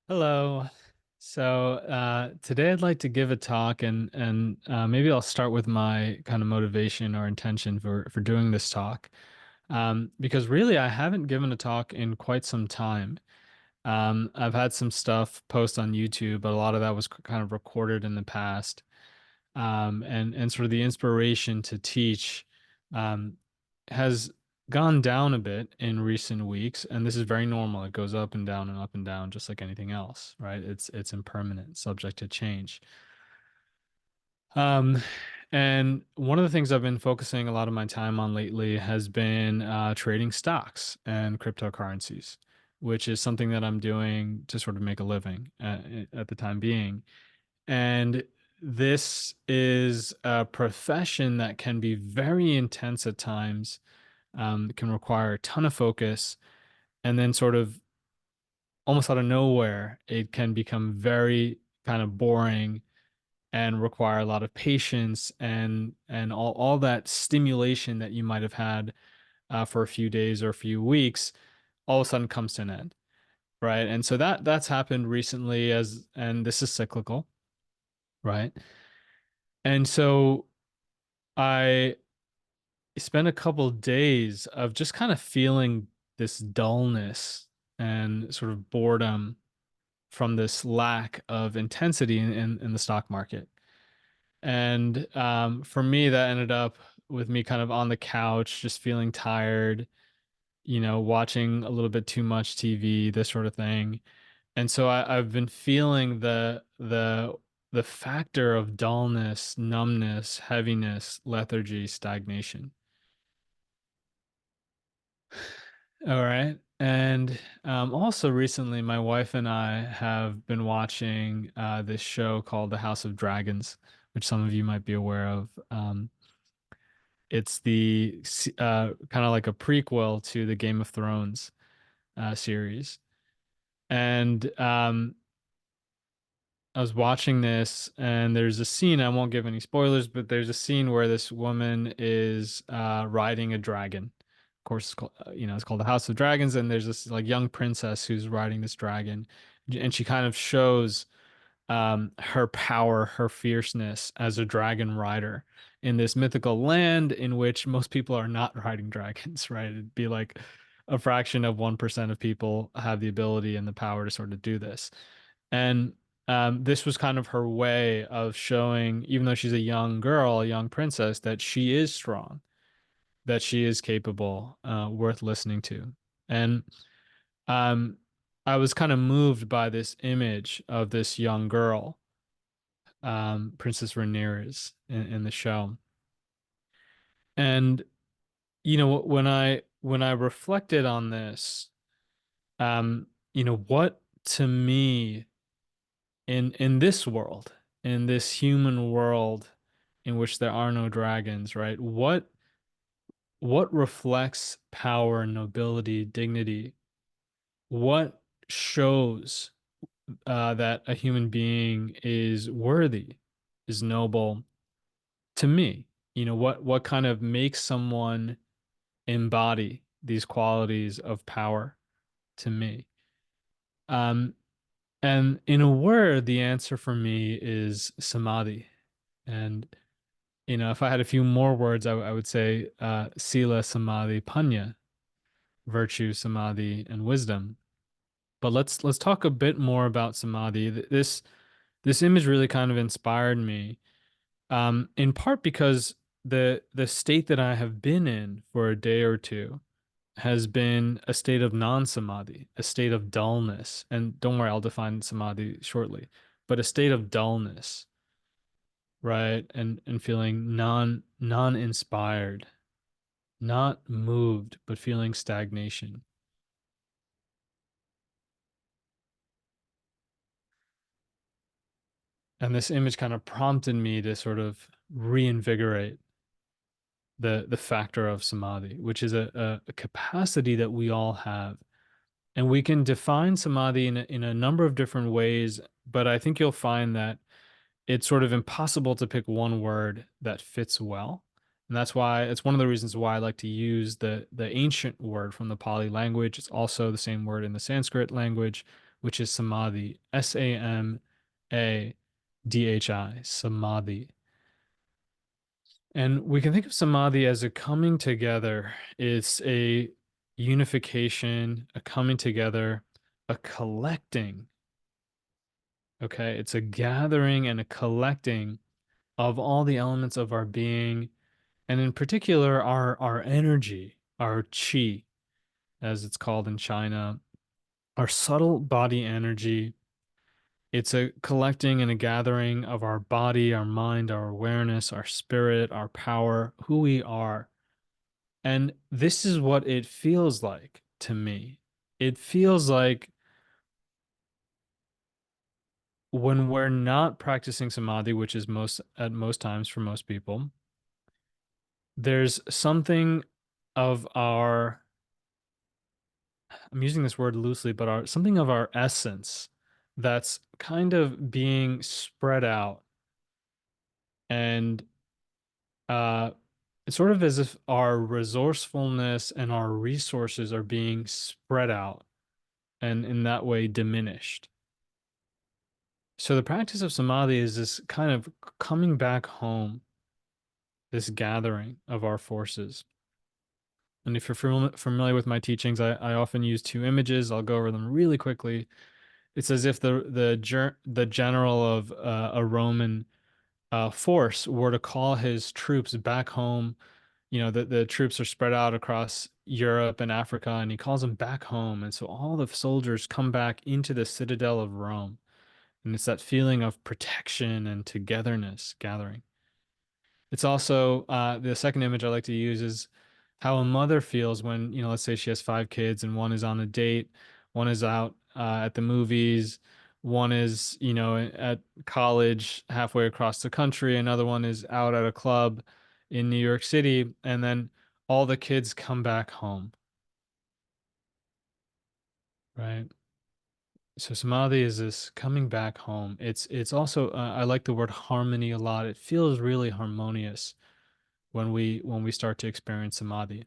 Hello. Today I'd like to give a talk and maybe I'll start with my kind of motivation or intention for doing this talk. Because really I haven't given a talk in quite some time. I've had some stuff post on YouTube, but a lot of that was kind of recorded in the past. And sort of the inspiration to teach um, has gone down a bit in recent weeks, and this is very normal. It goes up and down, just like anything else, right? It's impermanent, subject to change. Um, and one of the things I've been focusing a lot of my time on lately has been trading stocks and cryptocurrencies, which is something that I'm doing to sort of make a living at the time being. And this is a profession that can be very intense at times, can require a ton of focus, and then sort of almost out of nowhere, it can become very kind of boring and require a lot of patience and all that stimulation that you might have had for a few days or a few weeks, all of a sudden comes to an end, right? And so that's happened recently and this is cyclical, right? And so I spent a couple days of just kind of feeling this dullness and sort of boredom from this lack of intensity in the stock market. And for me, that ended up with me kind of on the couch, just feeling tired, watching a little bit too much TV, this sort of thing. And so I've been feeling the factor of dullness, numbness, heaviness, lethargy, stagnation. All right. And also recently, my wife and I have been watching this show called The House of Dragons, which some of you might be aware of. It's the kind of like a prequel to the Game of Thrones series. And I was watching this, and there's a scene, I won't give any spoilers, but there's a scene where this woman is riding a dragon. Of course, it's called the House of Dragons, and there's this like young princess who's riding this dragon, and she kind of shows her power, her fierceness as a dragon rider in this mythical land in which most people are not riding dragons, right? It'd be like a fraction of 1% of people have the ability and the power to sort of do this. And this was kind of her way of showing, even though she's a young girl, a young princess, that she is strong, that she is capable, worth listening to. And um, I was kind of moved by this image of this young girl, Princess Rhaenyra, in the show. And when I reflected on this, what to me in this world, in this human world in which there are no dragons, right? What reflects power, nobility, dignity? What shows that a human being is worthy, is noble to me? What kind of makes someone embody these qualities of power to me? Um, and in a word, the answer for me is samadhi. And if I had a few more words, I would say sila, samadhi, panya, virtue, samadhi, and wisdom. But let's talk a bit more about samadhi. This image really kind of inspired me, in part because the state that I have been in for a day or two has been a state of non-samadhi, a state of dullness. And don't worry, I'll define samadhi shortly, but a state of dullness, right? And feeling non-inspired, not moved, but feeling stagnation. And this image kind of prompted me to sort of reinvigorate the factor of samadhi, which is a capacity that we all have. And we can define samadhi in a number of different ways, but I think you'll find that it's sort of impossible to pick one word that fits well. And that's why it's one of the reasons why I like to use the ancient word from the Pali language. It's also the same word in the Sanskrit language, which is samadhi, Samadhi, samadhi. And we can think of samadhi as a coming together. It's a unification, a coming together, a collecting. Okay. It's a gathering and a collecting of all the elements of our being, and in particular, our energy, our chi, as it's called in China, our subtle body energy. It's a collecting and a gathering of our body, our mind, our awareness, our spirit, our power, who we are. And this is what it feels like to me. It feels like when we're not practicing samadhi, which is most at most times for most people, there's something of our, I'm using this word loosely, but our something of our essence that's kind of being spread out. And uh it's sort of as if our resourcefulness and our resources are being spread out and in that way diminished. So the practice of samadhi is this kind of coming back home, this gathering of our forces. And if you're familiar with my teachings, I often use two images. I'll go over them really quickly. It's as if the general of a Roman force were to call his troops back home. You know, the troops are spread out across Europe and Africa, and he calls them back home. And so all the soldiers come back into the citadel of Rome. And it's that feeling of protection and togetherness gathering. It's also the second image I like to use is how a mother feels when, you know, let's say she has five kids and one is on a date, one is out at the movies, one is, you know, at college halfway across the country, another one is out at a club in New York City, and then all the kids come back home, right? So samadhi is this coming back home. It's also I like the word harmony a lot. It feels really harmonious when we start to experience samadhi.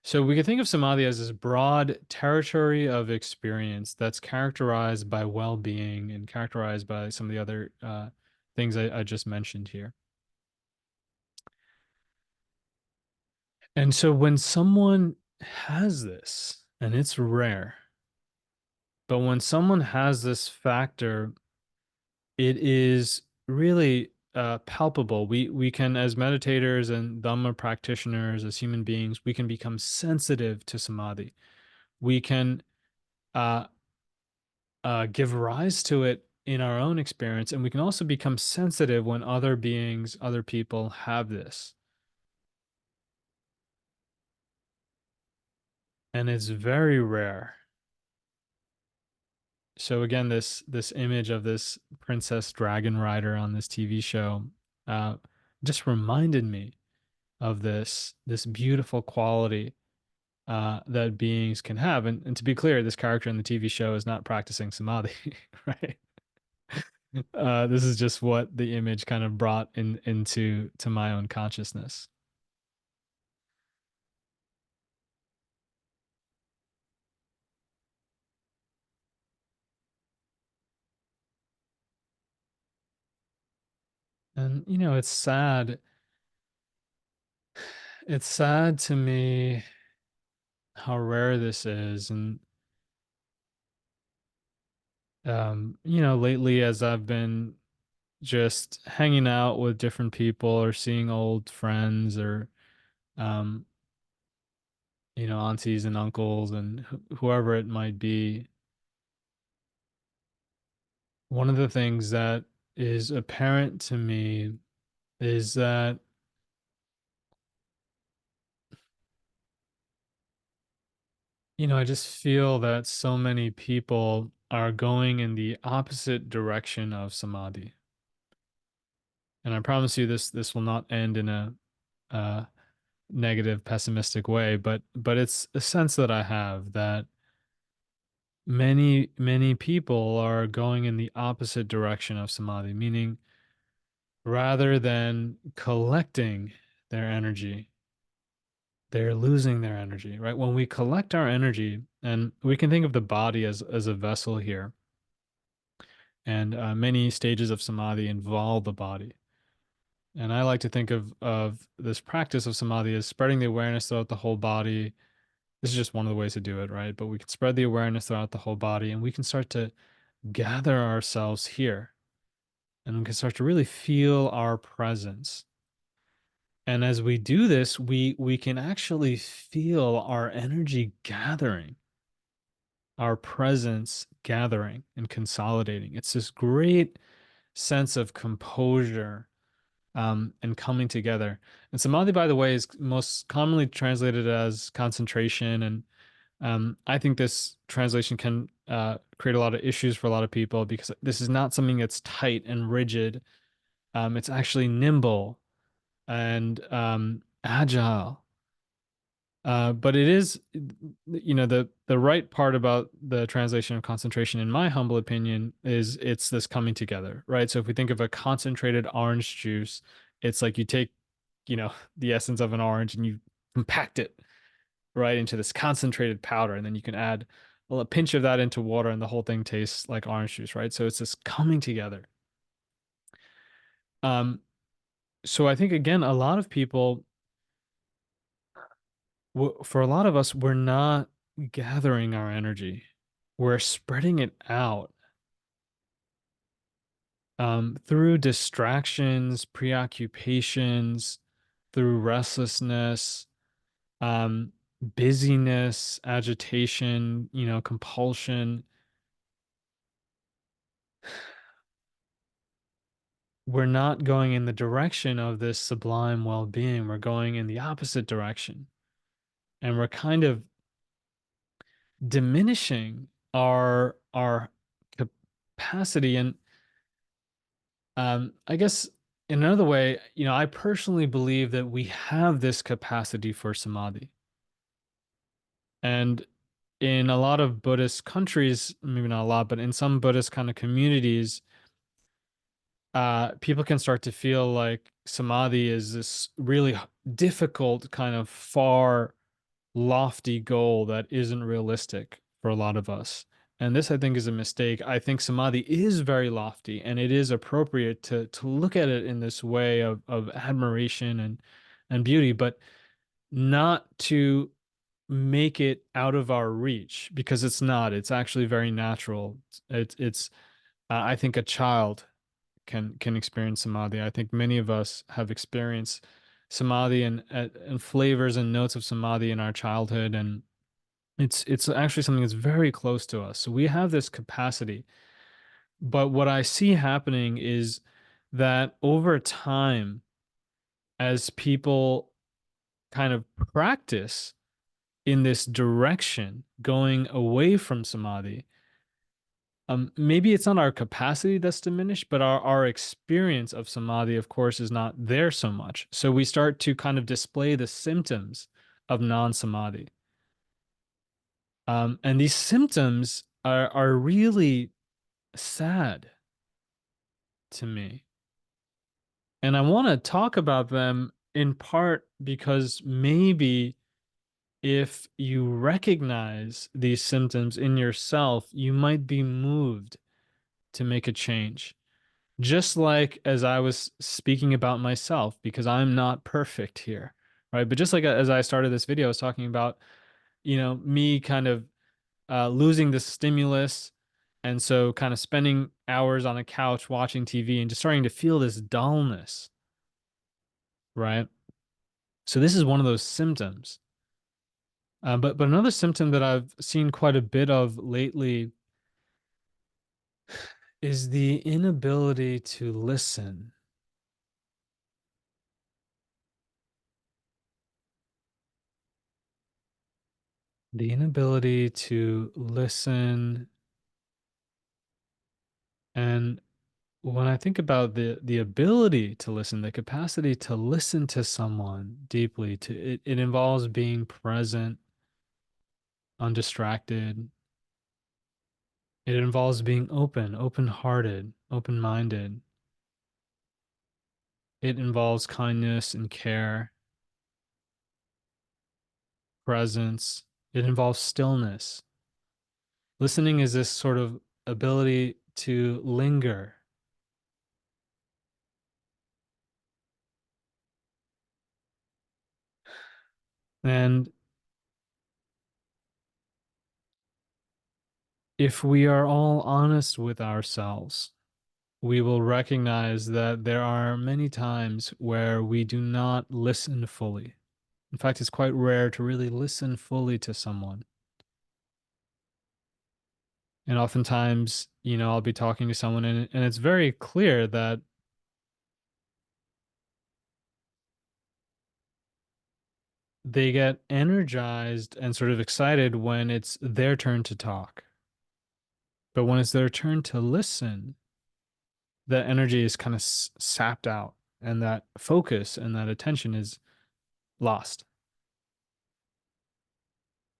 So we can think of samadhi as this broad territory of experience that's characterized by well-being and characterized by some of the other things I just mentioned here. And so when someone has this, and it's rare, but when someone has this factor, it is really palpable. We can, as meditators and Dhamma practitioners, as human beings, we can become sensitive to samadhi. We can uh, give rise to it in our own experience, and we can also become sensitive when other beings, other people have this. And it's very rare. So again, this image of this princess dragon rider on this TV show uh, just reminded me of this beautiful quality that beings can have. And to be clear, this character in the TV show is not practicing samadhi, right? This is just what the image kind of brought into to my own consciousness. And you know, it's sad. It's sad to me how rare this is. And you know, lately as I've been just hanging out with different people or seeing old friends or um, you know, aunties and uncles and whoever it might be, one of the things that is apparent to me is that, you know, I just feel that so many people are going in the opposite direction of samadhi. And I promise you this will not end in a uh, negative, pessimistic way, but it's a sense that I have that many people are going in the opposite direction of samadhi, meaning rather than collecting their energy, they're losing their energy, right? When we collect our energy, And we can think of the body as a vessel here. And many stages of samadhi involve the body. And I like to think of this practice of samadhi as spreading the awareness throughout the whole body. This is just one of the ways to do it, right? But we can spread the awareness throughout the whole body, and we can start to gather ourselves here, and we can start to really feel our presence. And as we do this, we can actually feel our energy gathering, our presence gathering and consolidating. It's this great sense of composure and coming together. And samadhi, by the way, is most commonly translated as concentration. And I think this translation can create a lot of issues for a lot of people because this is not something that's tight and rigid. It's actually nimble and agile. But it is, the right part about the translation of concentration, in my humble opinion, is it's this coming together, right? So if we think of a concentrated orange juice, it's like you take, the essence of an orange and you compact it right into this concentrated powder, and then you can add a pinch of that into water, and the whole thing tastes like orange juice, right? So it's this coming together. Um, so I think again, a lot of people for a lot of us, we're not gathering our energy. We're spreading it out through distractions, preoccupations, through restlessness, um, busyness, agitation, compulsion. We're not going in the direction of this sublime well-being. We're going in the opposite direction. And we're kind of diminishing our capacity. And I guess in another way, I personally believe that we have this capacity for samadhi. And in a lot of Buddhist countries, maybe not a lot, but in some Buddhist kind of communities, people can start to feel like samadhi is this really difficult, kind of far, lofty goal that isn't realistic for a lot of us. And this, I think, is a mistake. I think samadhi is very lofty, and it is appropriate to look at it in this way of admiration and beauty, but not to make it out of our reach because it's not. It's actually very natural. It's I think a child can experience samadhi. I think many of us have experienced samadhi and flavors and notes of samadhi in our childhood, and it's actually something that's very close to us. So we have this capacity. But what I see happening is that over time, as people kind of practice in this direction, going away from samadhi, maybe it's not our capacity that's diminished, but our experience of samadhi, of course, is not there so much. So we start to kind of display the symptoms of non-samadhi. And these symptoms are really sad to me. And I want to talk about them in part because maybe if you recognize these symptoms in yourself, you might be moved to make a change. Just like as I was speaking about myself, because I'm not perfect here, right? But just like as I started this video, I was talking about, me kind of losing the stimulus. And so kind of spending hours on a couch watching TV and just starting to feel this dullness, right? So this is one of those symptoms. But another symptom that I've seen quite a bit of lately is the inability to listen. The inability to listen. And when I think about the ability to listen, the capacity to listen to someone deeply, it involves being present, undistracted. It involves being open, open-hearted, open-minded. It involves kindness and care, presence. It involves stillness. Listening is this sort of ability to linger. And if we are all honest with ourselves, we will recognize that there are many times where we do not listen fully. In fact, it's quite rare to really listen fully to someone. And oftentimes, I'll be talking to someone and it's very clear that they get energized and sort of excited when it's their turn to talk. But when it's their turn to listen, that energy is kind of sapped out and that focus and that attention is lost.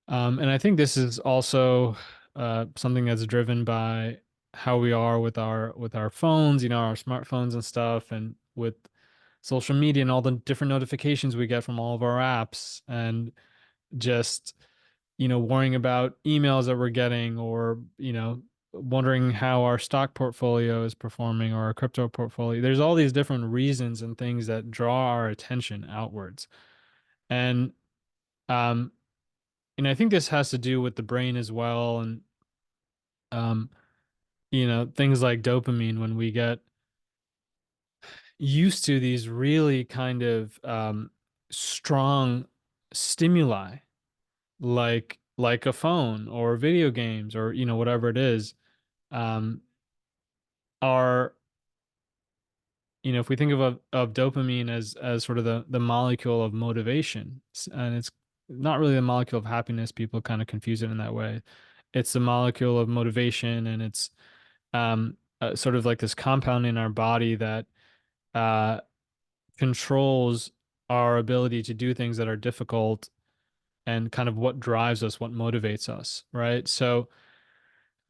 And I think this is also something that's driven by how we are with our phones, our smartphones and stuff, and with social media and all the different notifications we get from all of our apps, and just worrying about emails that we're getting, or wondering how our stock portfolio is performing or our crypto portfolio. There's all these different reasons and things that draw our attention outwards. And um, I think this has to do with the brain as well, and um, things like dopamine. When we get used to these really kind of strong stimuli, like a phone or video games, or whatever it is, um, are if we think of dopamine as sort of the molecule of motivation, and it's not really the molecule of happiness. People kind of confuse it in that way. It's the molecule of motivation, and it's sort of like this compound in our body that uh, controls our ability to do things that are difficult, and kind of what drives us, what motivates us, right? So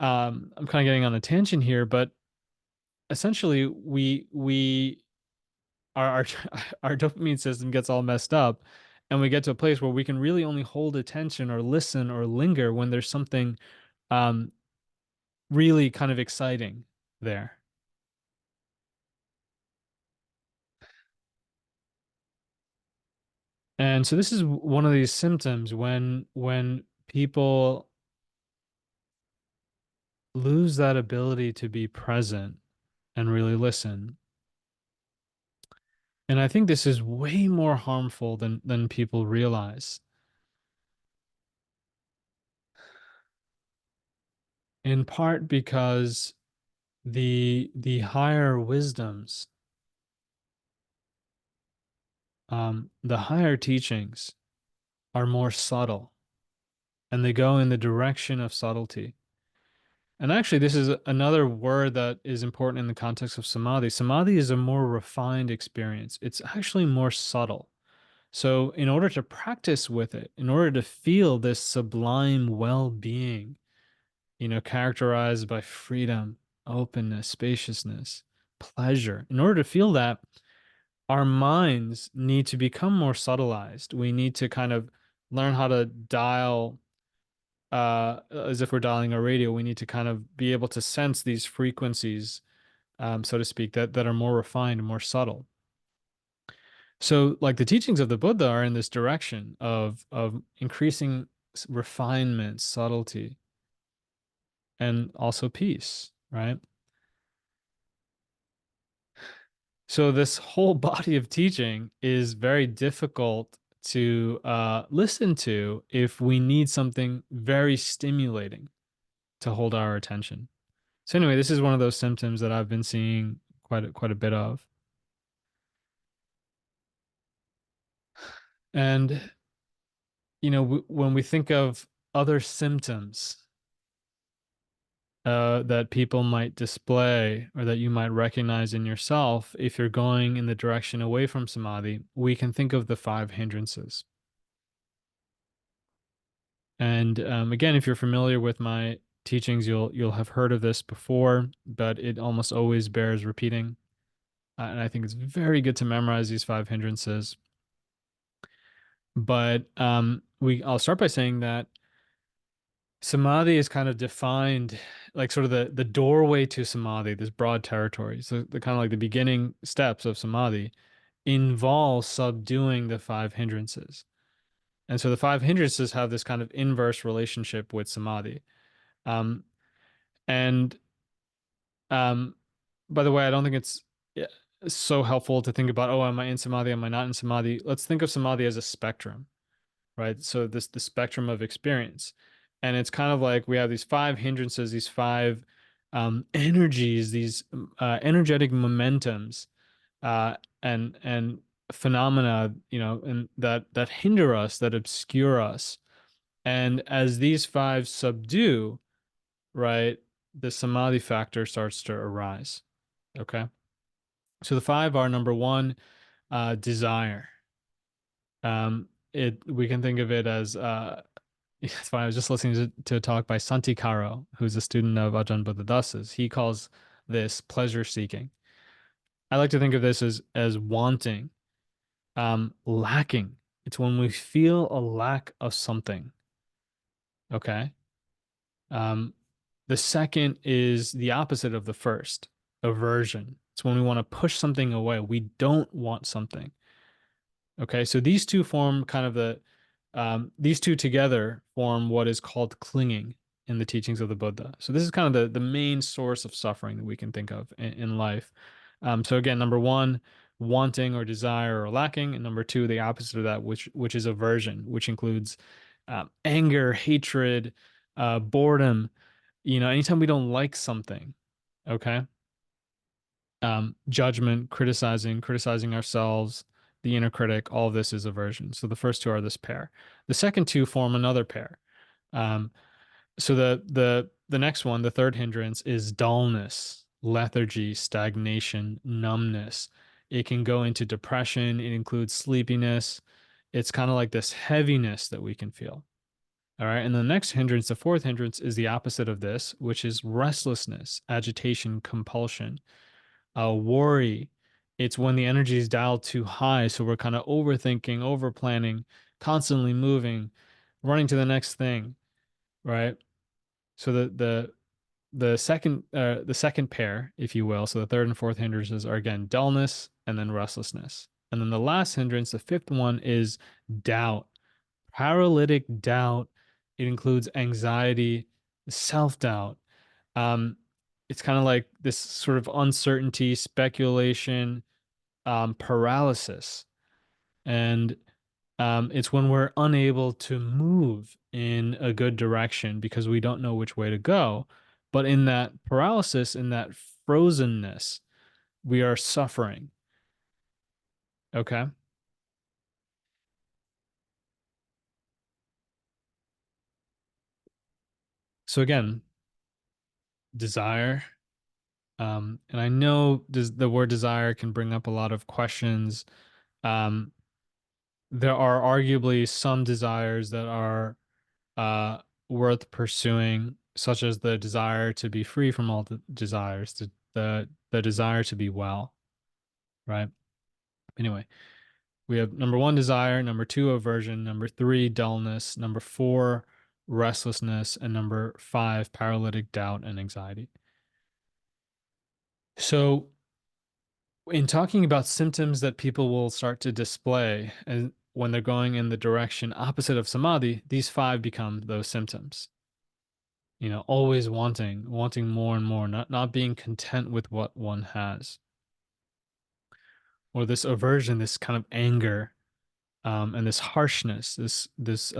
I'm kind of getting on a tangent here, but essentially we our our dopamine system gets all messed up, and we get to a place where we can really only hold attention or listen or linger when there's something um really kind of exciting there. And so this is one of these symptoms when people lose that ability to be present and really listen. And I think this is way more harmful than people realize. In part because the higher wisdoms, the higher teachings are more subtle, and they go in the direction of subtlety. And actually, this is another word that is important in the context of samadhi. Samadhi is a more refined experience. It's actually more subtle. So, in order to practice with it, in order to feel this sublime well-being, characterized by freedom, openness, spaciousness, pleasure, in order to feel that, our minds need to become more subtilized. We need to kind of learn how to dial, as if we're dialing a radio. We need to kind of be able to sense these frequencies, so to speak, that are more refined and more subtle. So, like, the teachings of the Buddha are in this direction of increasing refinement, subtlety, and also peace, right? So this whole body of teaching is very difficult to listen to if we need something very stimulating to hold our attention. So anyway, this is one of those symptoms that I've been seeing quite a bit of. And when we think of other symptoms that people might display, or that you might recognize in yourself, if you're going in the direction away from samadhi, we can think of the five hindrances. And again, if you're familiar with my teachings, you'll have heard of this before, but it almost always bears repeating. And I think it's very good to memorize these five hindrances. But I'll start by saying that Samadhi is kind of defined like sort of the doorway to samadhi, this broad territory. So the kind of like the beginning steps of samadhi involve subduing the five hindrances. And so the five hindrances have this kind of inverse relationship with samadhi. Um, and um, by the way, I don't think it's yeah, so helpful to think about, oh, am I in samadhi? Am I not in samadhi? Let's think of samadhi as a spectrum, right? So this the spectrum of experience. And it's kind of like we have these five hindrances, these five energies, these energetic momentums, and phenomena, and that hinder us, that obscure us. And as these five subdue, right, the samadhi factor starts to arise. Okay. So the five are number one, desire. It we can think of it as it's funny. I was just listening to a talk by Santi Caro, who's a student of Ajahn Buddhadasa's. He calls this pleasure seeking. I like to think of this as wanting, lacking. It's when we feel a lack of something. Okay. Um, the second is the opposite of the first, aversion. It's when we want to push something away. We don't want something. Okay, so these two form kind of these two together form what is called clinging in the teachings of the Buddha. So this is kind of the main source of suffering that we can think of in life. So again, number one, wanting or desire or lacking, and number two, the opposite of that, which is aversion, which includes anger, hatred, boredom. Anytime we don't like something, okay, judgment, criticizing ourselves, the inner critic, all of this is aversion. So the first two are this pair. The second two form another pair. Um, so the next one, the third hindrance, is dullness, lethargy, stagnation, numbness. It can go into depression. It includes sleepiness. It's kind of like this heaviness that we can feel. All right. And the next hindrance, the fourth hindrance, is the opposite of this, which is restlessness, agitation, compulsion, worry. It's when the energy is dialed too high. So we're kind of overthinking, over planning, constantly moving, running to the next thing, right? So the second pair, if you will, so the third and fourth hindrances are again dullness and then restlessness. And then the last hindrance, the fifth one, is doubt, paralytic doubt. It includes anxiety, self-doubt. Um, it's kind of like this sort of uncertainty, speculation, paralysis. And it's when we're unable to move in a good direction because we don't know which way to go. But in that paralysis, in that frozenness, we are suffering. Okay. So again, desire. And I know the word desire can bring up a lot of questions. Um, there are arguably some desires that are uh, worth pursuing, such as the desire to be free from all the desires, the desire to be well, right? Anyway, we have number one, desire, number two, aversion, number three, dullness, number four, restlessness, and number five, paralytic doubt and anxiety. So, in talking about symptoms that people will start to display and when they're going in the direction opposite of samadhi, these five become those symptoms. Always wanting more and more, not being content with what one has, or this aversion, this kind of anger, and this harshness, this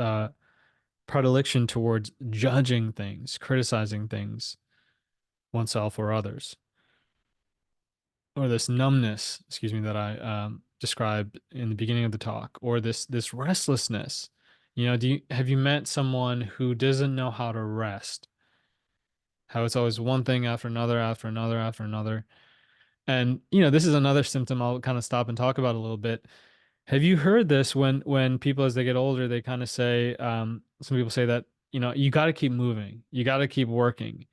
predilection towards judging things, criticizing things, oneself or others, or this numbness, excuse me, that I described in the beginning of the talk, or this restlessness. Have you met someone who doesn't know how to rest? How it's always one thing after another, after another, after another. And this is another symptom I'll kind of stop and talk about a little bit. Have you heard this when people as they get older, they kind of say, some people say that, you got to keep moving, you got to keep working,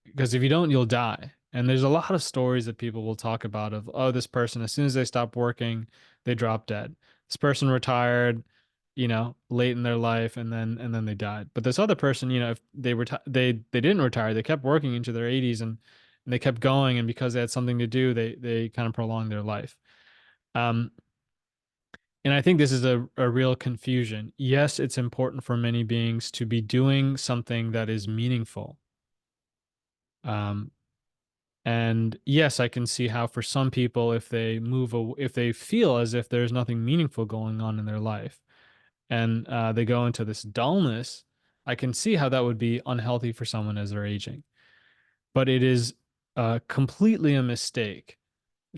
because if you don't, you'll die. And there's a lot of stories that people will talk about of, oh, this person, as soon as they stop working, they drop dead. This person retired, late in their life, and then they died. But this other person, if they didn't retire, they kept working into their 80s, and they kept going, and because they had something to do, they kind of prolonged their life. Um, and I think this is a real confusion. Yes, it's important for many beings to be doing something that is meaningful. Um, and yes, I can see how for some people, if they feel as if there's nothing meaningful going on in their life, and they go into this dullness, I can see how that would be unhealthy for someone as they're aging. But it is completely a mistake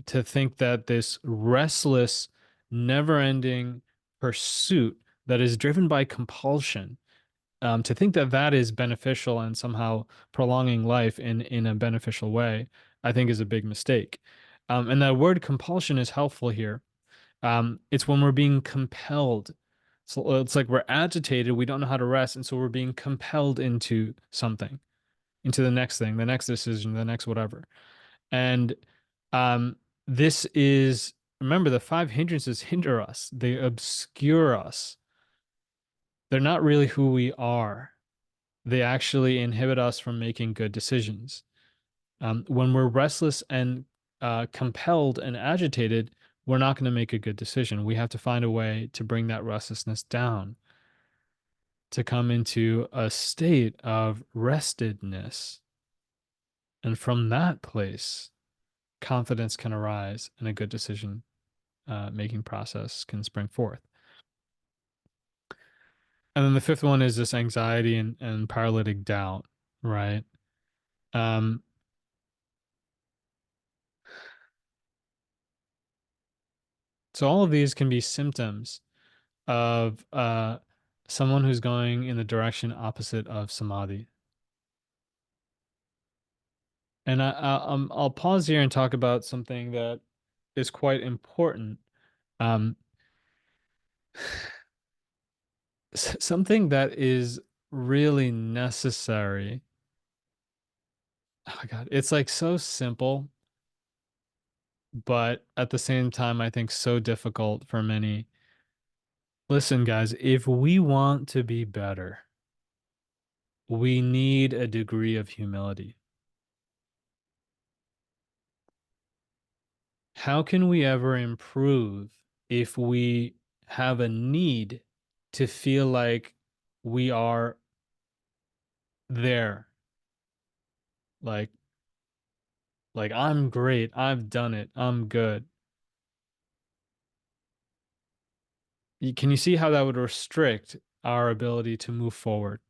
to think that this restless, never-ending pursuit that is driven by compulsion, to think that that is beneficial and somehow prolonging life in a beneficial way, I think is a big mistake. And that word compulsion is helpful here. It's when we're being compelled. So it's like we're agitated, we don't know how to rest, and so we're being compelled into something, into the next thing, the next decision, the next whatever. And um, this is, remember, the five hindrances hinder us, they obscure us. They're not really who we are. They actually inhibit us from making good decisions. When we're restless and compelled and agitated, we're not going to make a good decision. We have to find a way to bring that restlessness down, to come into a state of restedness. And from that place, confidence can arise and a good decision making process can spring forth. And then the fifth one is this anxiety and paralytic doubt, right? Um, so all of these can be symptoms of someone who's going in the direction opposite of samadhi. And I'll pause here and talk about something that is quite important. Um, something that is really necessary. Oh my God, it's like so simple, but at the same time, I think so difficult for many. Listen, guys, if we want to be better, we need a degree of humility. How can we ever improve if we have a need to feel like we are there? Like, like I'm great, I've done it, I'm good. Can you see how that would restrict our ability to move forward?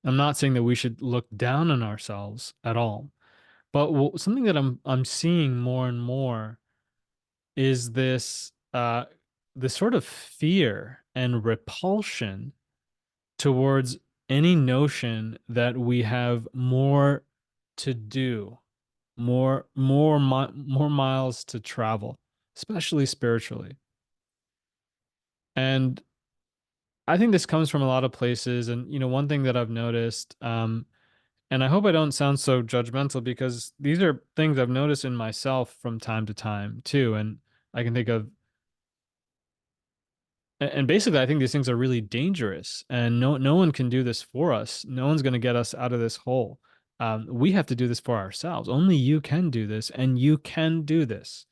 I'm not saying that we should look down on ourselves at all, but something that I'm seeing more and more is this sort of fear and repulsion towards any notion that we have more to do, more miles to travel, especially spiritually. And I think this comes from a lot of places. And one thing that I've noticed, and I hope I don't sound so judgmental because these are things I've noticed in myself from time to time too. And I can think of and basically, I think these things are really dangerous, and no one can do this for us. No one's going to get us out of this hole. We have to do this for ourselves. Only you can do this, and you can do this.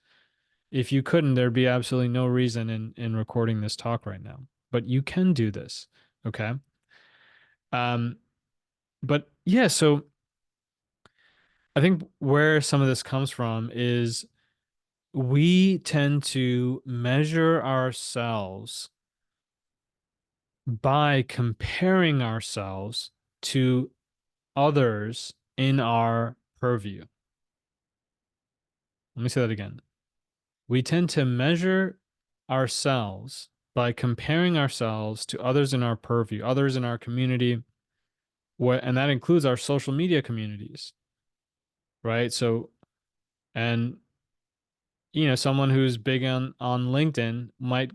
If you couldn't, there'd be absolutely no reason in recording this talk right now. But you can do this, okay? Um, but yeah, so I think where some of this comes from is we tend to measure ourselves by comparing ourselves to others in our purview. Let me say that again. We tend to measure ourselves by comparing ourselves to others in our purview, others in our community, and that includes our social media communities, right? So, and someone who's big on LinkedIn might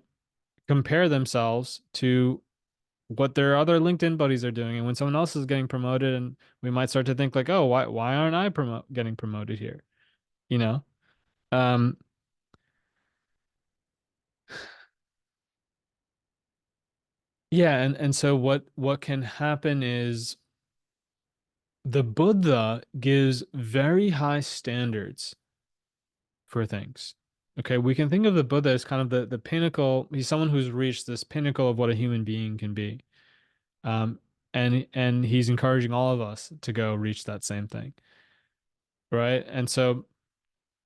compare themselves to what their other LinkedIn buddies are doing. And when someone else is getting promoted, and we might start to think like, oh, why aren't I getting promoted here? You know? Um, Yeah, and so what can happen is the Buddha gives very high standards for things. Okay, we can think of the Buddha as kind of the pinnacle. He's someone who's reached this pinnacle of what a human being can be. Um, and he's encouraging all of us to go reach that same thing, right? And so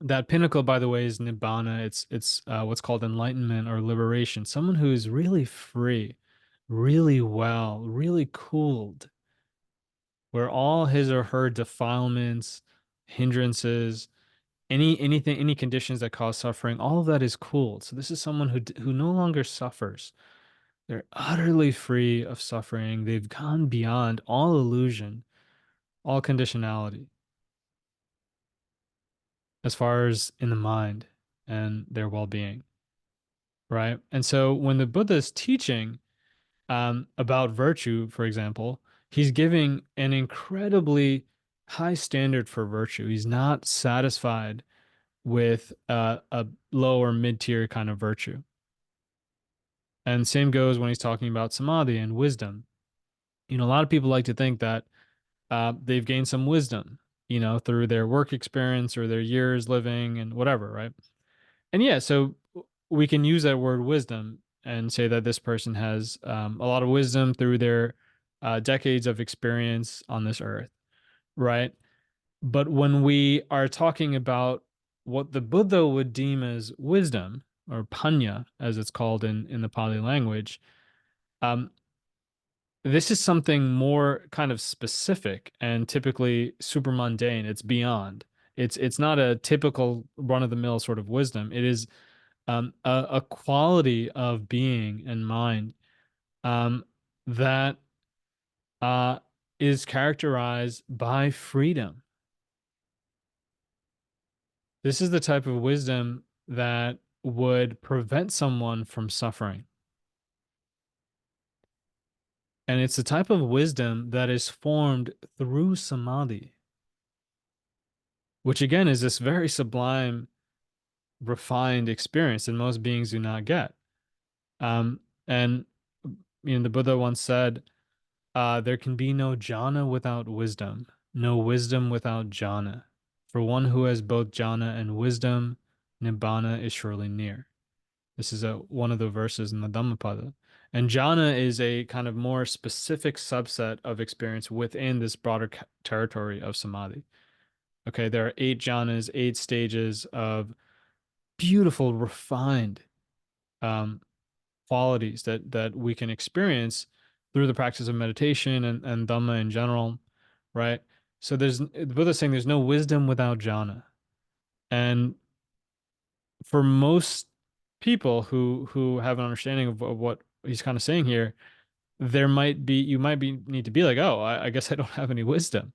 that pinnacle, by the way, is nibbana. It's what's called enlightenment or liberation. Someone who is really free, really well, really cooled, where all his or her defilements, hindrances, any conditions that cause suffering, all of that is cooled. So this is someone who no longer suffers. They're utterly free of suffering. They've gone beyond all illusion, all conditionality, as far as in the mind and their well-being, right? And so when the Buddha is teaching about virtue, for example, he's giving an incredibly high standard for virtue. He's not satisfied with a low or mid-tier kind of virtue. And same goes when he's talking about samadhi and wisdom. A lot of people like to think that they've gained some wisdom, through their work experience or their years living and whatever, right? And yeah, so we can use that word wisdom and say that this person has a lot of wisdom through their decades of experience on this earth, right? But when we are talking about what the Buddha would deem as wisdom, or panya, as it's called in the Pali language, um, this is something more kind of specific and typically super mundane. It's beyond. It's not a typical run-of-the-mill sort of wisdom. It is a quality of being and mind um, that uh, is characterized by freedom. This is the type of wisdom that would prevent someone from suffering. And it's the type of wisdom that is formed through samadhi, which again is this very sublime, refined experience that most beings do not get. And the Buddha once said, there can be no jhana without wisdom, no wisdom without jhana. For one who has both jhana and wisdom, nibbana is surely near. This is one of the verses in the Dhammapada. And jhana is a kind of more specific subset of experience within this broader territory of samadhi. Okay, there are 8 jhanas, 8 stages of beautiful, refined um, qualities that we can experience through the practice of meditation and Dhamma in general, right? So the Buddha's saying there's no wisdom without jhana. And for most people who have an understanding of what he's kind of saying here, you might be need to be like, oh, I guess I don't have any wisdom,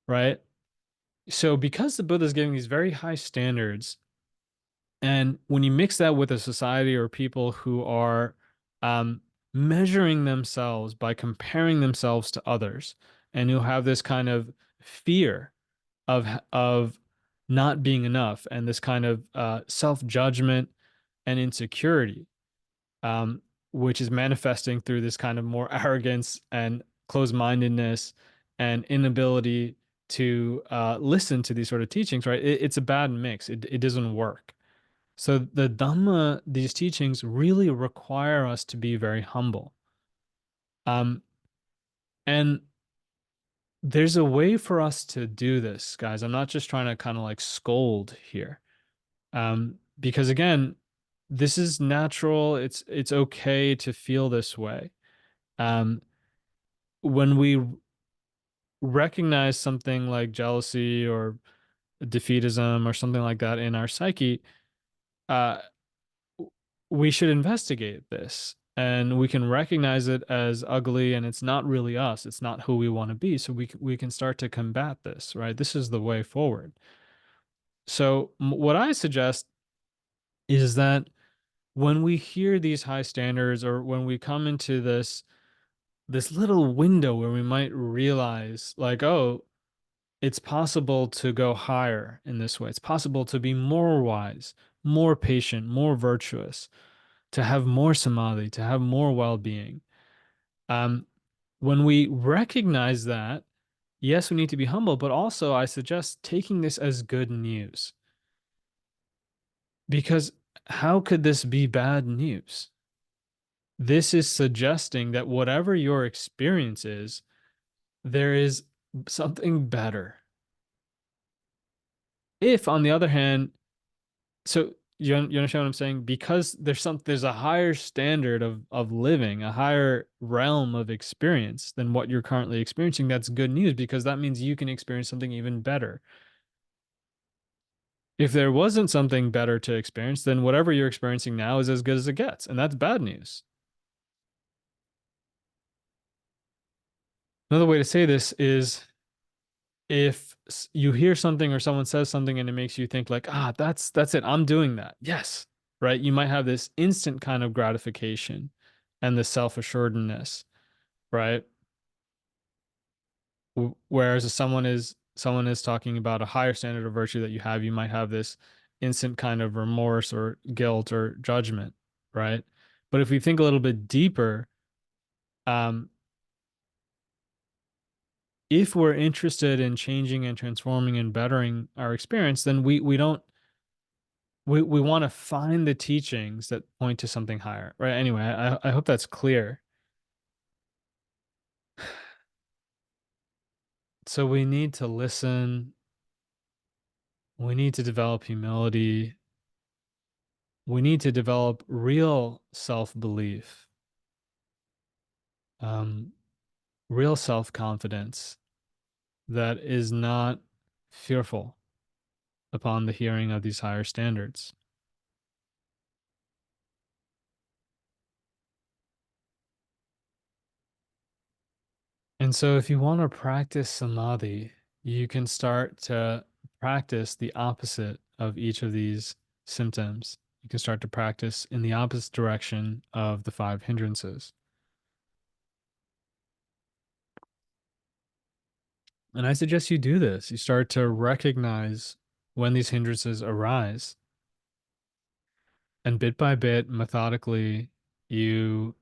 right? So because the Buddha is giving these very high standards, and when you mix that with a society or people who are um, measuring themselves by comparing themselves to others, and who have this kind of fear of not being enough, and this kind of self-judgment and insecurity, um, which is manifesting through this kind of more arrogance and closed-mindedness and inability to listen to these sort of teachings, right? It's a bad mix. It doesn't work. So the Dhamma, these teachings really require us to be very humble. Um, and there's a way for us to do this, guys. I'm not just trying to kind of like scold here. Because again, this is natural. It's okay to feel this way. Um, when we recognize something like jealousy or defeatism or something like that in our psyche, uh, we should investigate this, and we can recognize it as ugly, and it's not really us. It's not who we want to be. So we can start to combat this, right? This is the way forward. So what I suggest is that when we hear these high standards, or when we come into this little window where we might realize like, oh, it's possible to go higher in this way. It's possible to be more wise, more patient, more virtuous. to have more samadhi, to have more well-being. Um, when we recognize that, yes, we need to be humble, but also I suggest taking this as good news. Because how could this be bad news? This is suggesting that whatever your experience is, there is something better. If, on the other hand, so you understand what I'm saying? Because there's a higher standard of living, a higher realm of experience than what you're currently experiencing, that's good news because that means you can experience something even better. If there wasn't something better to experience, then whatever you're experiencing now is as good as it gets, and that's bad news. Another way to say this is if you hear something or someone says something and it makes you think like, ah, that's it, I'm doing that. Yes, right? You might have this instant kind of gratification and the self-assuredness, right? Whereas if someone is talking about a higher standard of virtue that you have, you might have this instant kind of remorse or guilt or judgment, right? But if we think a little bit deeper, um, if we're interested in changing and transforming and bettering our experience, then we don't we want to find the teachings that point to something higher, right? Anyway, I hope that's clear. So we need to listen. We need to develop humility. We need to develop real self-belief, um, real self-confidence that is not fearful upon the hearing of these higher standards. And so, if you want to practice samadhi, you can start to practice the opposite of each of these symptoms. You can start to practice in the opposite direction of the five hindrances. And I suggest you do this. You start to recognize when these hindrances arise, and bit by bit, methodically, you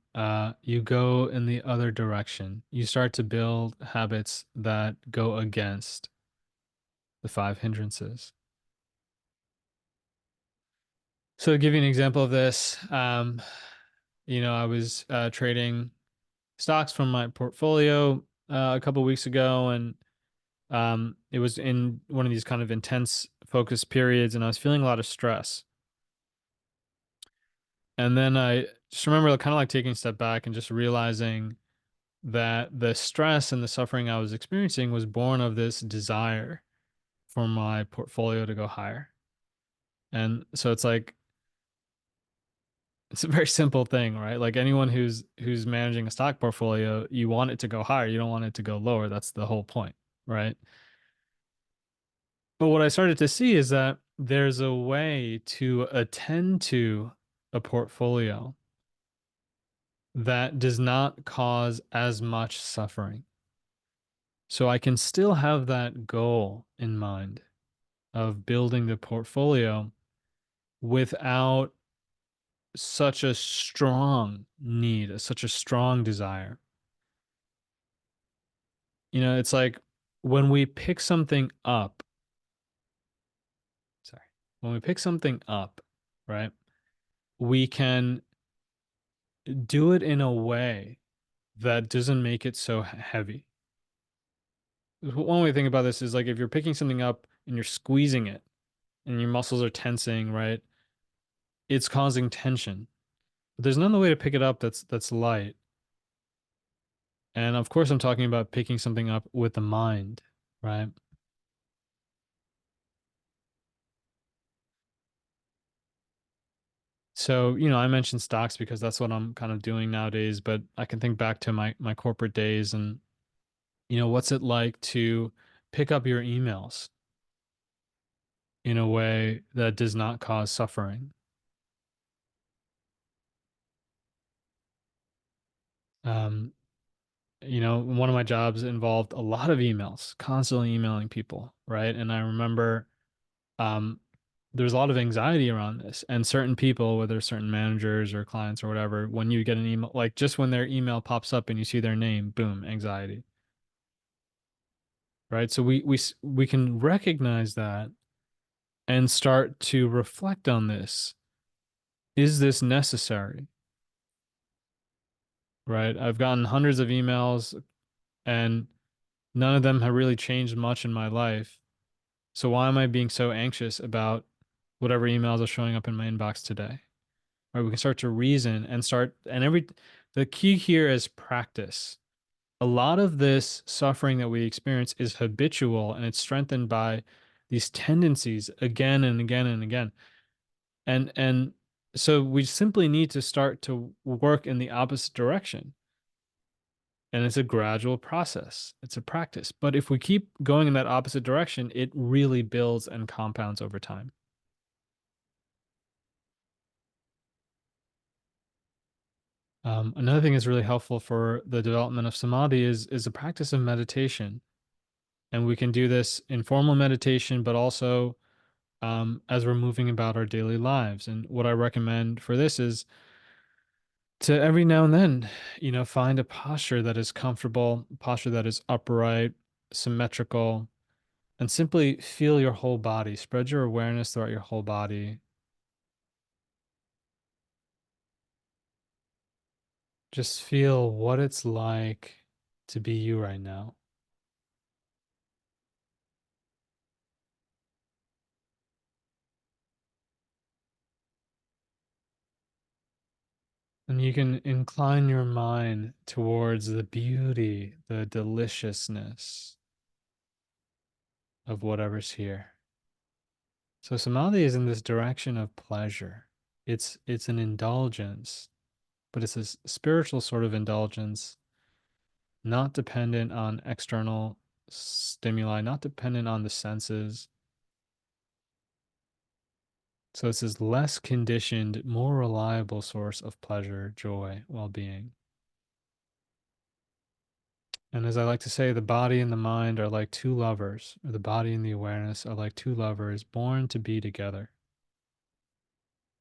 go in the other direction. You start to build habits that go against the five hindrances. So to give you an example of this, I was trading stocks from my portfolio a couple weeks ago, and it was in one of these kind of intense focus periods, and I was feeling a lot of stress. And then I just remember kind of like taking a step back and just realizing that the stress and the suffering I was experiencing was born of this desire for my portfolio to go higher. And so it's a very simple thing, right? Like anyone who's managing a stock portfolio, you want it to go higher, you don't want it to go lower. That's the whole point, right? But what I started to see is that there's a way to attend to a portfolio that does not cause as much suffering. So I can still have that goal in mind of building the portfolio without such a strong need, such a strong desire. It's like when we pick something up, sorry, when we pick something up, right, we can do it in a way that doesn't make it so heavy. One way to think about this is like if you're picking something up and you're squeezing it and your muscles are tensing, right, it's causing tension. But there's another way to pick it up that's light. And of course, I'm talking about picking something up with the mind, right? So, I mentioned stocks because that's what I'm kind of doing nowadays, but I can think back to my corporate days and, what's it like to pick up your emails in a way that does not cause suffering? Um, one of my jobs involved a lot of emails, constantly emailing people, right? And I remember um there's a lot of anxiety around this. And certain people, whether certain managers or clients or whatever, when you get an email, like just when their email pops up and you see their name, boom, anxiety, right? So we can recognize that and start to reflect on this. Is this necessary? Right? I've gotten hundreds of emails and none of them have really changed much in my life. So why am I being so anxious about whatever emails are showing up in my inbox today? Right? We can start to reason and the key here is practice. A lot of this suffering that we experience is habitual and it's strengthened by these tendencies again and again and again. And so we simply need to start to work in the opposite direction. And it's a gradual process. It's a practice. But if we keep going in that opposite direction, it really builds and compounds over time. Another thing that's really helpful for the development of samadhi is a practice of meditation. And we can do this in formal meditation, but also as we're moving about our daily lives. And what I recommend for this is to every now and then, find a posture that is comfortable, a posture that is upright, symmetrical, and simply feel your whole body. Spread your awareness throughout your whole body. Just feel what it's like to be you right now. And you can incline your mind towards the beauty, the deliciousness of whatever's here. So samadhi is in this direction of pleasure. It's an indulgence, but it's a spiritual sort of indulgence, not dependent on external stimuli, not dependent on the senses. So it's this less conditioned, more reliable source of pleasure, joy, well-being. And as I like to say, the body and the mind are like two lovers, or the body and the awareness are like two lovers born to be together.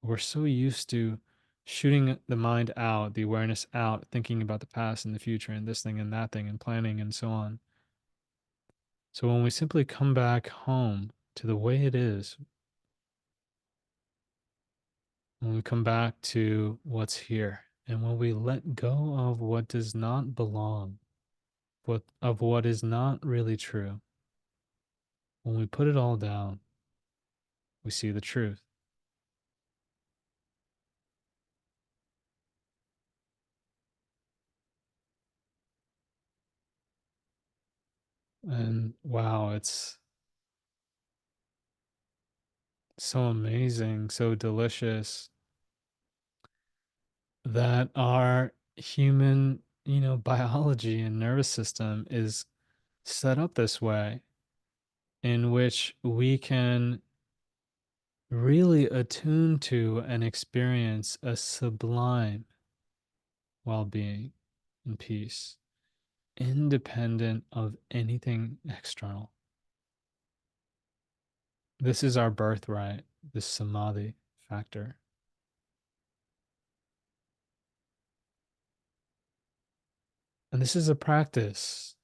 We're so used to shooting the mind out, the awareness out, thinking about the past and the future and this thing and that thing and planning and so on. So when we simply come back home to the way it is, when we come back to what's here, and when we let go of what does not belong, what is not really true, when we put it all down, we see the truth. And wow, it's so amazing, so delicious that our human, biology and nervous system is set up this way in which we can really attune to and experience a sublime well-being and peace, independent of anything external. This is our birthright, this samadhi factor. And this is a practice.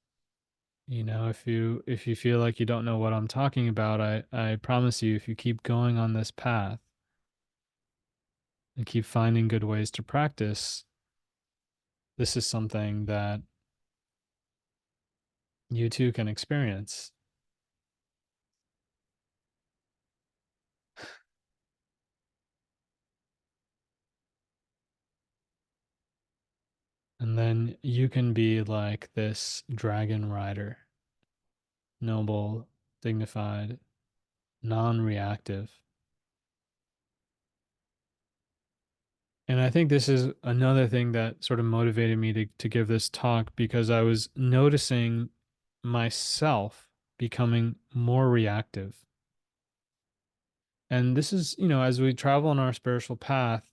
If you feel like you don't know what I'm talking about, I promise you, if you keep going on this path and keep finding good ways to practice, this is something that you too can experience. And then you can be like this dragon rider, noble, dignified, non-reactive. And I think this is another thing that sort of motivated me to give this talk because I was noticing myself becoming more reactive. And this is, as we travel on our spiritual path,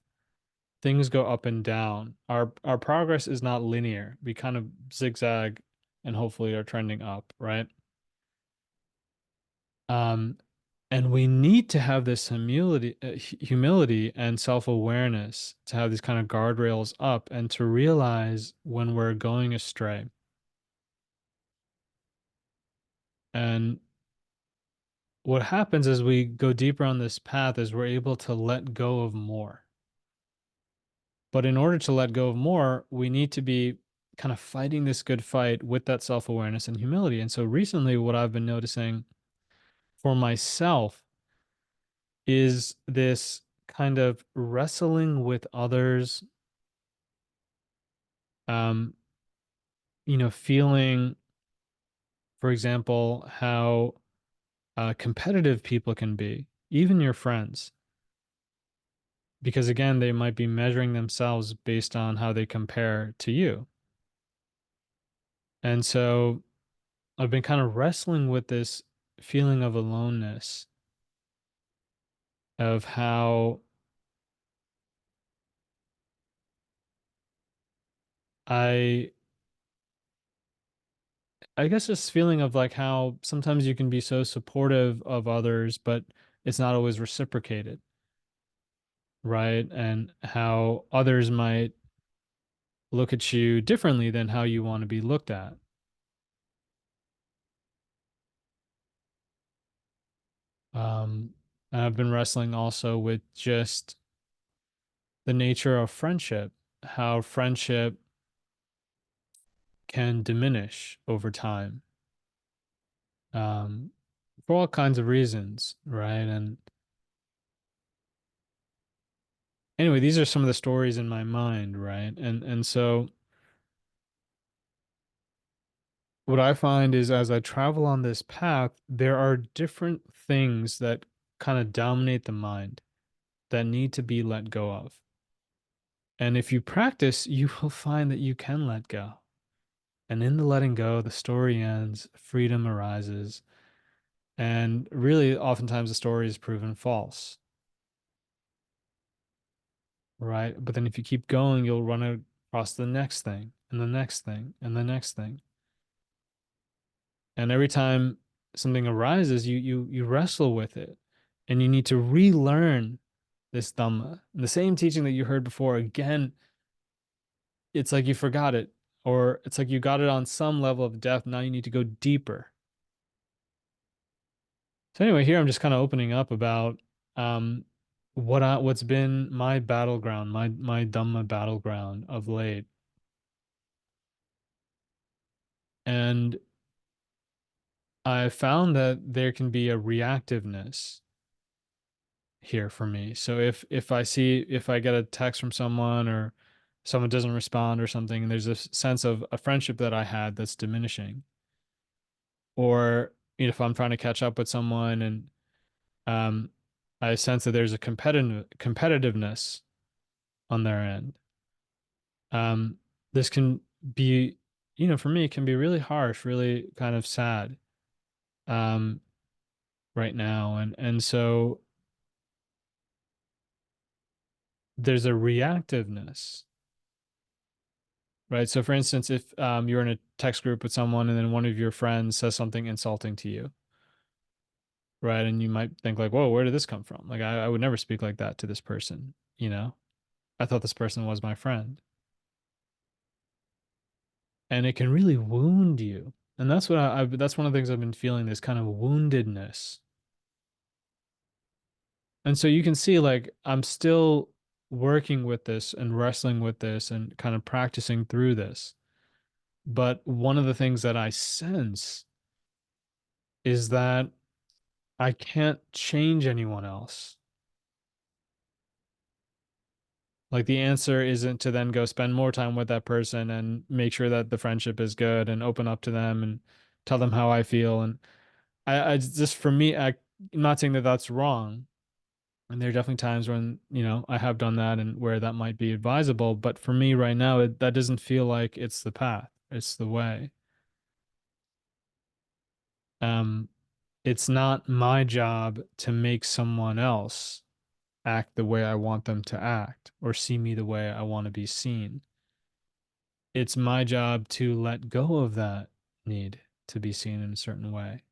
things go up and down. Our progress is not linear. We kind of zigzag and hopefully are trending up, right? Um, And we need to have this humility and self-awareness to have these kind of guardrails up and to realize when we're going astray. And what happens as we go deeper on this path is we're able to let go of more. But in order to let go of more, we need to be kind of fighting this good fight with that self-awareness and humility. And so recently, what I've been noticing for myself is this kind of wrestling with others, um, feeling, for example, how competitive people can be, even your friends, because again, they might be measuring themselves based on how they compare to you. And so I've been kind of wrestling with this feeling of aloneness, of how I I guess this feeling of like how sometimes you can be so supportive of others, but it's not always reciprocated, right? And how others might look at you differently than how you want to be looked at. Um, and I've been wrestling also with just the nature of friendship, how friendship can diminish over time, um, for all kinds of reasons, right? And anyway, these are some of the stories in my mind, right? And so what I find is as I travel on this path, there are different things that kind of dominate the mind that need to be let go of. And if you practice, you will find that you can let go. And in the letting go, the story ends, freedom arises, and really oftentimes the story is proven false, right? But then if you keep going, you'll run across the next thing and the next thing and the next thing. And every time something arises, you wrestle with it and you need to relearn this Dhamma. And the same teaching that you heard before, again, it's like you forgot it, or it's like you got it on some level of depth. Now you need to go deeper. So anyway, here I'm just kind of opening up about um what's been my battleground, my Dhamma battleground of late. And I found that there can be a reactiveness here for me. So if I get a text from someone or someone doesn't respond or something, and there's a sense of a friendship that I had that's diminishing, or if I'm trying to catch up with someone and um, I sense that there's a competitiveness on their end, um, this can be, for me, it can be really harsh, really kind of sad, um, right now, and so there's a reactiveness. Right. So, for instance, if you're in a text group with someone and then one of your friends says something insulting to you, right? And you might think like, whoa, where did this come from? Like, I would never speak like that to this person, you know? I thought this person was my friend. And it can really wound you. And that's what that's one of the things I've been feeling, this kind of woundedness. And so you can see like I'm still working with this and wrestling with this and kind of practicing through this. But one of the things that I sense is that I can't change anyone else. Like the answer isn't to then go spend more time with that person and make sure that the friendship is good and open up to them and tell them how I feel. And I just for me, I'm not saying that that's wrong. And there are definitely times when, I have done that and where that might be advisable. But for me right now, that doesn't feel like it's the path. It's the way. Um, it's not my job to make someone else act the way I want them to act or see me the way I want to be seen. It's my job to let go of that need to be seen in a certain way.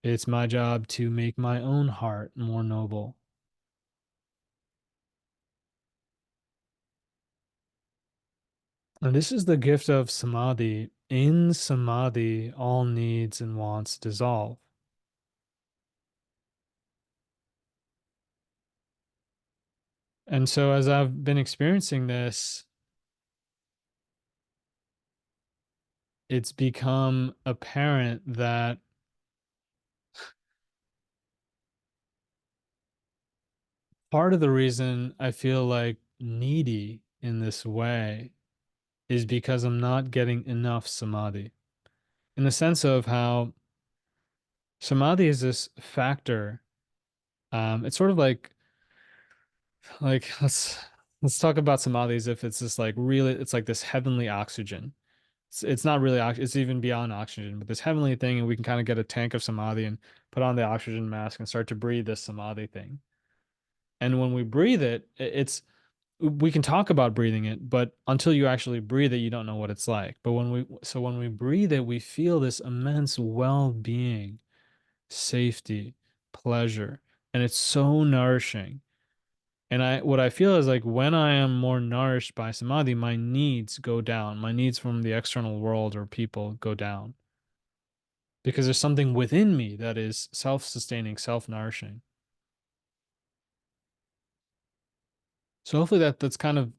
It's my job to make my own heart more noble. And this is the gift of samadhi. In samadhi, all needs and wants dissolve. And so, as I've been experiencing this, it's become apparent that part of the reason I feel like needy in this way is because I'm not getting enough samadhi. In the sense of how samadhi is this factor. It's sort of like let's talk about samadhi as if it's this like really it's like this heavenly oxygen. It's not really it's even beyond oxygen, but this heavenly thing, and we can kind of get a tank of samadhi and put on the oxygen mask and start to breathe this samadhi thing. And when we breathe it, it's we can talk about breathing it, but until you actually breathe it, you don't know what it's like. But when we breathe it, we feel this immense well-being, safety, pleasure, and it's so nourishing. And what I feel is like when I am more nourished by samadhi, my needs go down. My needs from the external world or people go down because there's something within me that is self-sustaining, self-nourishing. So hopefully that's kind of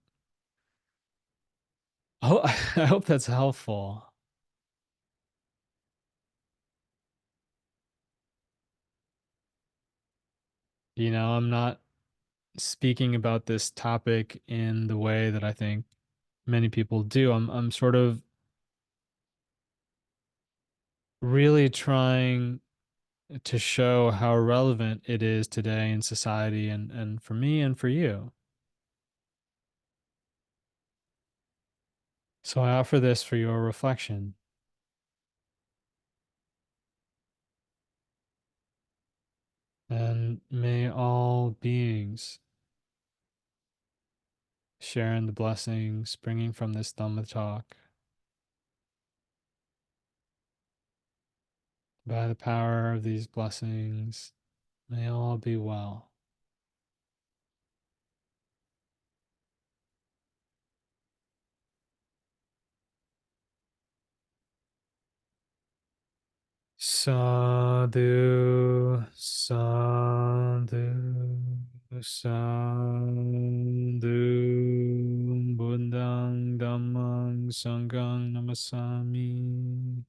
I hope that's helpful. I'm not speaking about this topic in the way that I think many people do. I'm sort of really trying to show how relevant it is today in society and for me and for you. So I offer this for your reflection, and may all beings share in the blessings springing from this Dhamma talk. By the power of these blessings, may all be well. Sadhu, sadhu, sadhu, Buddhang, Dhammang, Sanghang, Namasami.